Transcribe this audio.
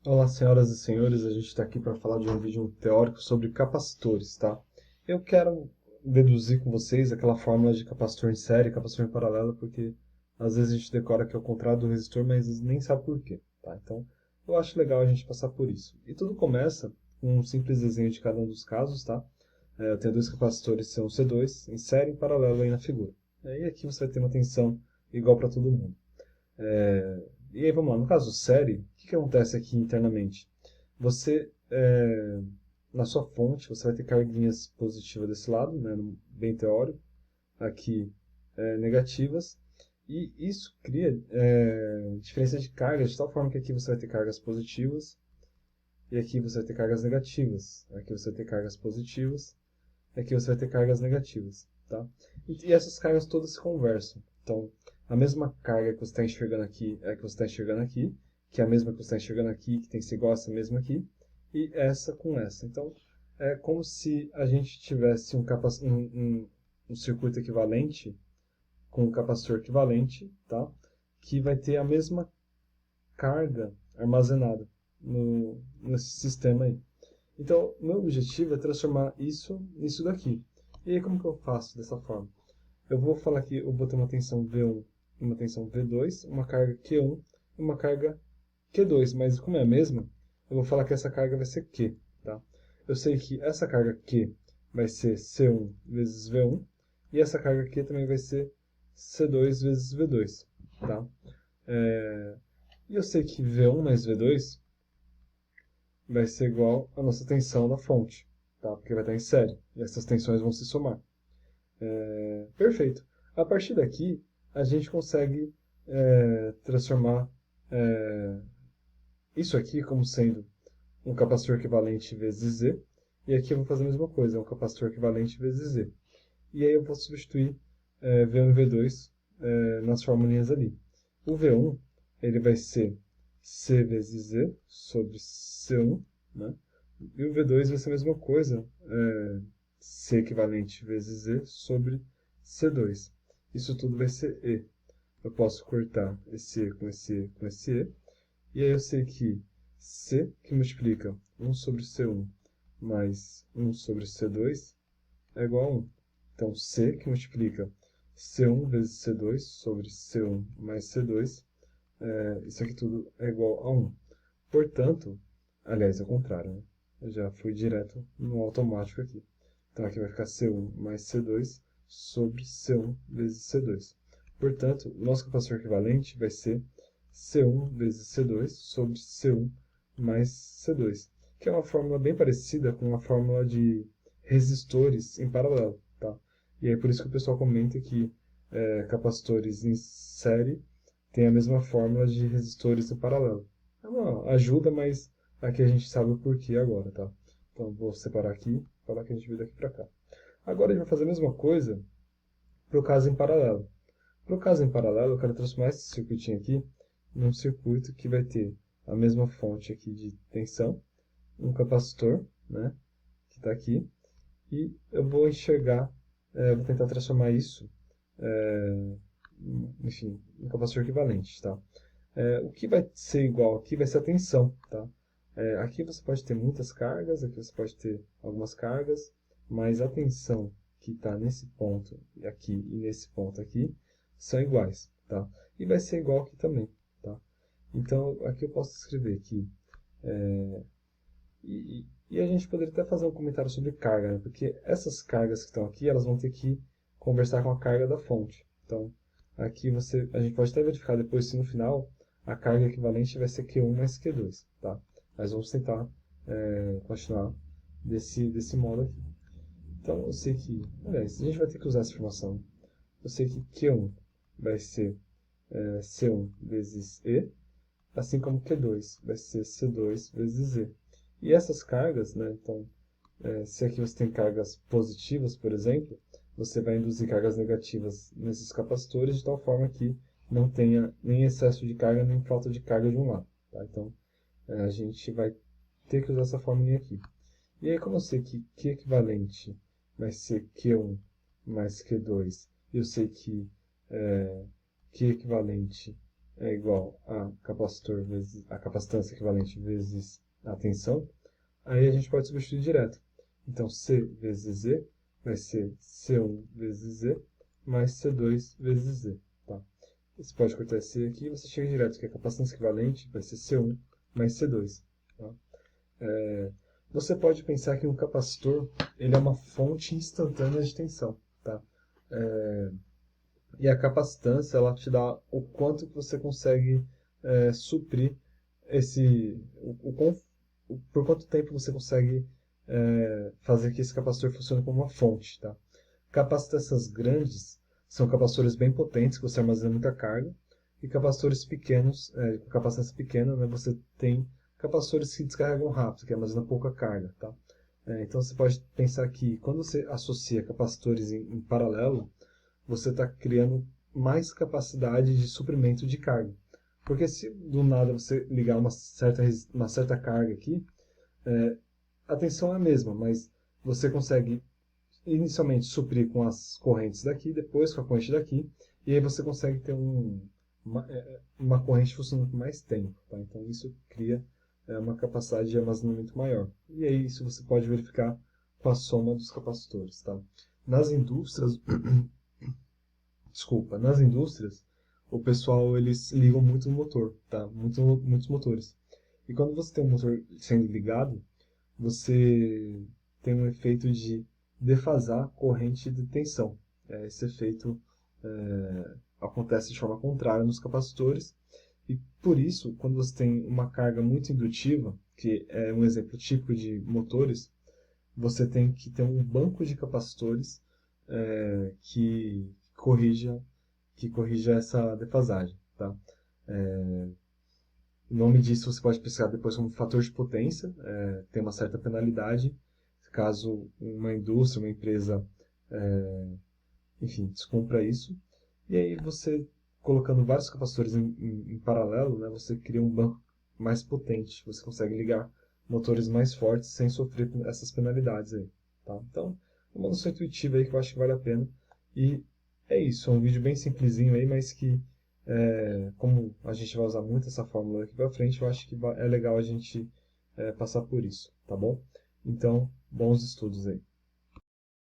Olá, senhoras e senhores, a gente está aqui para falar de um vídeo teórico sobre capacitores, tá? Eu quero deduzir com vocês aquela fórmula de capacitor em série, capacitor em paralelo, porque às vezes a gente decora que é o contrário do resistor, mas nem sabe por quê, tá? Então, eu acho legal a gente passar por isso. E tudo começa com um simples desenho de cada um dos casos, tá? Eu tenho dois capacitores C1 e C2 em série e em paralelo aí na figura. E aqui você vai ter uma tensão igual para todo mundo. E aí vamos lá, no caso série, o que acontece aqui internamente? Você, na sua fonte, você vai ter carguinhas positivas desse lado, né, bem teórico, aqui negativas, e isso cria diferença de cargas, de tal forma que aqui você vai ter cargas positivas, e aqui você vai ter cargas negativas, aqui você vai ter cargas positivas, aqui você vai ter cargas negativas, tá? E essas cargas todas se conversam. Então, a mesma carga que você está enxergando aqui é a que você está enxergando aqui, que é a mesma que você está enxergando aqui, que tem que ser igual a essa mesma aqui, e essa com essa. Então, é como se a gente tivesse um circuito equivalente com um capacitor equivalente, tá? Que vai ter a mesma carga armazenada nesse sistema aí. Então, meu objetivo é transformar isso nisso daqui. E aí, como que eu faço dessa forma? Eu vou falar que eu vou ter uma tensão V1 e uma tensão V2, uma carga Q1 e uma carga Q2, mas como é a mesma, eu vou falar que essa carga vai ser Q, tá? Eu sei que essa carga Q vai ser C1 vezes V1 e essa carga Q também vai ser C2 vezes V2, tá? E eu sei que V1 mais V2 vai ser igual à nossa tensão da fonte, tá? Porque vai estar em série, e essas tensões vão se somar. Perfeito. A partir daqui, a gente consegue transformar é, isso aqui como sendo um capacitor equivalente vezes Z, e aqui eu vou fazer a mesma coisa, é um capacitor equivalente vezes Z. E aí eu vou substituir V1 e V2 nas formulinhas ali. O V1 ele vai ser C vezes Z sobre C1, né? E o V2 vai ser a mesma coisa, C equivalente vezes Z sobre C2. Isso tudo vai ser E. Eu posso cortar esse E com esse E com esse E. E aí eu sei que C, que multiplica 1 sobre C1 mais 1 sobre C2, é igual a 1. Então, C, que multiplica C1 vezes C2 sobre C1 mais C2, isso aqui tudo é igual a 1. Portanto, aliás, é o contrário, né? Eu já fui direto no automático aqui. Então, aqui vai ficar C1 mais C2 sobre C1 vezes C2. Portanto, o nosso capacitor equivalente vai ser C1 vezes C2 sobre C1 mais C2, que é uma fórmula bem parecida com a fórmula de resistores em paralelo, tá? E é por isso que o pessoal comenta que capacitores em série têm a mesma fórmula de resistores em paralelo. É uma ajuda, mas aqui a gente sabe o porquê agora, tá? Então vou separar aqui, falar que a gente veio daqui para cá. Agora a gente vai fazer a mesma coisa para o caso em paralelo. Para o caso em paralelo, eu quero transformar esse circuitinho aqui num circuito que vai ter a mesma fonte aqui de tensão, um capacitor, né, que está aqui, e eu vou enxergar, vou tentar transformar isso, enfim, um capacitor equivalente, tá? O que vai ser igual aqui vai ser a tensão, tá? Aqui você pode ter muitas cargas, aqui você pode ter algumas cargas, mas a tensão que está nesse ponto aqui e nesse ponto aqui são iguais, tá? E vai ser igual aqui também, tá? Então, aqui eu posso escrever que e a gente poderia até fazer um comentário sobre carga, né? Porque essas cargas que estão aqui, elas vão ter que conversar com a carga da fonte. Então, aqui a gente pode até verificar depois se no final a carga equivalente vai ser Q1 mais Q2, tá? Mas vamos tentar continuar desse modo aqui. Então, eu sei que, aliás, a gente vai ter que usar essa informação. Eu sei que Q1 vai ser C1 vezes E, assim como Q2 vai ser C2 vezes Z. E essas cargas, né, então, se aqui você tem cargas positivas, por exemplo, você vai induzir cargas negativas nesses capacitores de tal forma que não tenha nem excesso de carga nem falta de carga de um lado, tá? Então, a gente vai ter que usar essa fórmula aqui. E aí, como eu sei que Q equivalente vai ser Q1 mais Q2, e eu sei que Q equivalente é igual a capacitor vezes a capacitância equivalente vezes a tensão, aí a gente pode substituir direto. Então, C vezes Z vai ser C1 vezes Z mais C2 vezes Z. Tá? Você pode cortar esse C aqui e você chega direto, que a capacitância equivalente vai ser C1 mais C2. Tá? Você pode pensar que um capacitor ele é uma fonte instantânea de tensão. Tá? E a capacitância ela te dá o quanto que você consegue suprir por quanto tempo você consegue fazer que esse capacitor funcione como uma fonte, tá? Capacitâncias grandes são capacitores bem potentes, que você armazena muita carga, e capacitores pequenos, com capacitância pequena, né, você tem capacitores que descarregam rápido, que armazenam pouca carga, tá? Então você pode pensar que quando você associa capacitores em paralelo, você está criando mais capacidade de suprimento de carga. Porque se do nada você ligar uma certa carga aqui, a tensão é a mesma, mas você consegue inicialmente suprir com as correntes daqui, depois com a corrente daqui, e aí você consegue ter uma corrente funcionando por mais tempo. Tá? Então isso cria uma capacidade de armazenamento maior. E aí isso você pode verificar com a soma dos capacitores. Tá? Nas indústrias, nas indústrias, o pessoal eles ligam muito no motor, tá? Muitos motores. E quando você tem um motor sendo ligado, você tem um efeito de defasar corrente de tensão. Esse efeito acontece de forma contrária nos capacitores. E por isso, quando você tem uma carga muito indutiva, que é um exemplo típico de motores, você tem que ter um banco de capacitores que corrija essa defasagem, tá? O nome disso você pode pesquisar depois como fator de potência, tem uma certa penalidade caso uma indústria, uma empresa, enfim, descumpra isso. E aí você, colocando vários capacitores em paralelo, né, você cria um banco mais potente, você consegue ligar motores mais fortes sem sofrer essas penalidades aí, tá? Então, é uma noção intuitiva aí que eu acho que vale a pena. E é isso, é um vídeo bem simplesinho aí, mas que, como a gente vai usar muito essa fórmula aqui pra frente, eu acho que é legal a gente passar por isso, tá bom? Então, bons estudos aí.